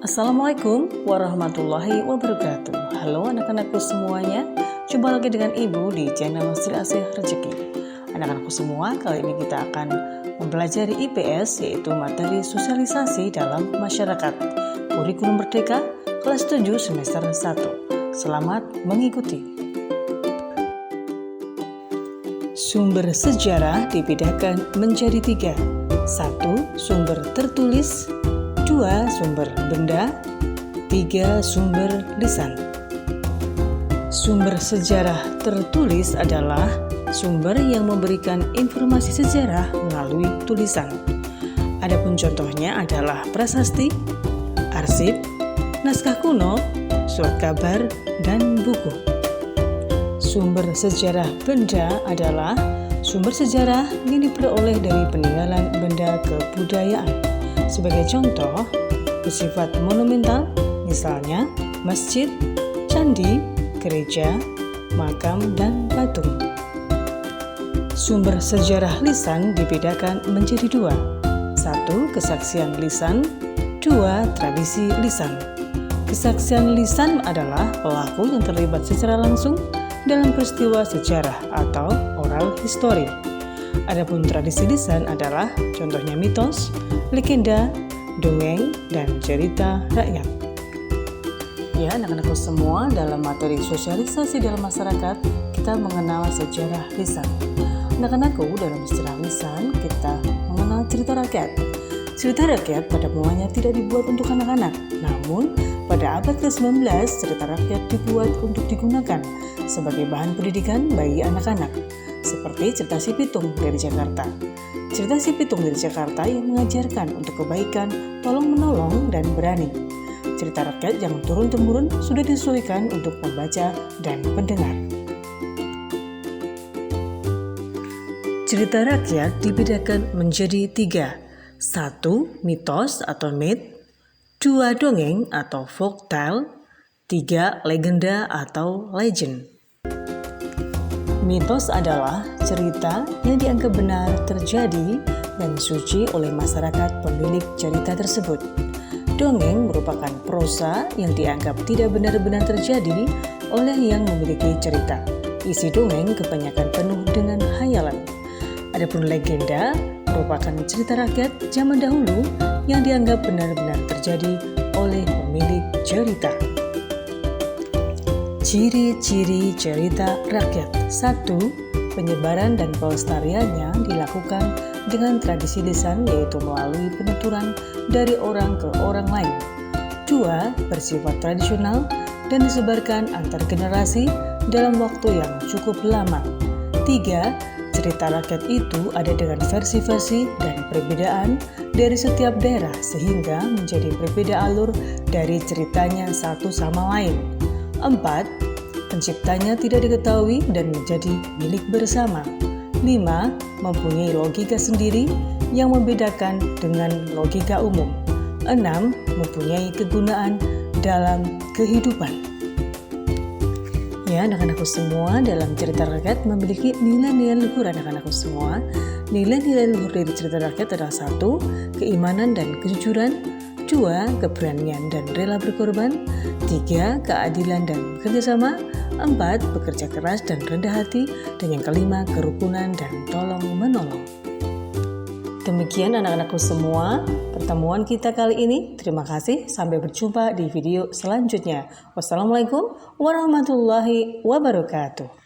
Assalamualaikum warahmatullahi wabarakatuh. Halo anak-anakku semuanya, jumpa lagi dengan Ibu di channel Sri Asih Rezeki. Anak-anakku semua, kali ini kita akan mempelajari IPS, yaitu materi sosialisasi dalam masyarakat, kurikulum merdeka, kelas 7 semester 1. Selamat mengikuti. Sumber sejarah dibedakan menjadi 3. 1. Sumber tertulis, 2. Sumber benda, 3. Sumber lisan. Sumber sejarah tertulis adalah sumber yang memberikan informasi sejarah melalui tulisan. Adapun contohnya adalah prasasti, arsip, naskah kuno, surat kabar, dan buku. Sumber sejarah benda adalah sumber sejarah yang diperoleh dari peninggalan benda kebudayaan. Sebagai contoh, bersifat monumental, misalnya masjid, candi, gereja, makam, dan patung. Sumber sejarah lisan dibedakan menjadi 2. 1. Kesaksian lisan, 2. Tradisi lisan. Kesaksian lisan adalah pelaku yang terlibat secara langsung dalam peristiwa sejarah atau oral history. Adapun tradisi lisan adalah contohnya mitos, legenda, dongeng, dan cerita rakyat. Ya, anak-anakku semua, dalam materi sosialisasi dalam masyarakat, kita mengenal sejarah lisan. Anak-anakku, dalam istilah lisan, kita mengenal cerita rakyat. Cerita rakyat pada mulanya tidak dibuat untuk anak-anak, namun pada abad ke-19, cerita rakyat dibuat untuk digunakan sebagai bahan pendidikan bagi anak-anak, seperti cerita Si Pitung dari Jakarta. Cerita Si Pitung dari Jakarta yang mengajarkan untuk kebaikan, tolong-menolong, dan berani. Cerita rakyat yang turun-temurun sudah disesuaikan untuk pembaca dan pendengar. Cerita rakyat dibedakan menjadi 3. 1. Mitos atau myth, 2. Dongeng atau folktale, 3. Legenda atau legend. Mitos adalah cerita yang dianggap benar terjadi dan suci oleh masyarakat pemilik cerita tersebut. Dongeng merupakan prosa yang dianggap tidak benar-benar terjadi oleh yang memiliki cerita. Isi dongeng kebanyakan penuh dengan hayalan. Adapun legenda merupakan cerita rakyat zaman dahulu yang dianggap benar-benar terjadi oleh pemilik cerita. Ciri-ciri cerita rakyat. 1. Penyebaran dan pelestariannya dilakukan dengan tradisi lisan, yaitu melalui penuturan dari orang ke orang lain. 2. Bersifat tradisional dan disebarkan antar generasi dalam waktu yang cukup lama. 3. Cerita rakyat itu ada dengan versi-versi dan perbedaan dari setiap daerah sehingga menjadi berbeda alur dari ceritanya satu sama lain. 4. Penciptanya tidak diketahui dan menjadi milik bersama. 5. Mempunyai logika sendiri yang membedakan dengan logika umum. 6. Mempunyai kegunaan dalam kehidupan. Ya, anak-anakku semua, dalam cerita rakyat memiliki nilai-nilai luhur. Anak-anakku semua, nilai-nilai luhur dari cerita rakyat adalah 1. Keimanan dan kejujuran, 2. Keberanian dan rela berkorban, 3. Keadilan dan kerjasama, 4. Bekerja keras dan rendah hati, dan yang kelima, kerukunan dan tolong-menolong. Demikian anak-anakku semua, pertemuan kita kali ini. Terima kasih, sampai berjumpa di video selanjutnya. Wassalamualaikum warahmatullahi wabarakatuh.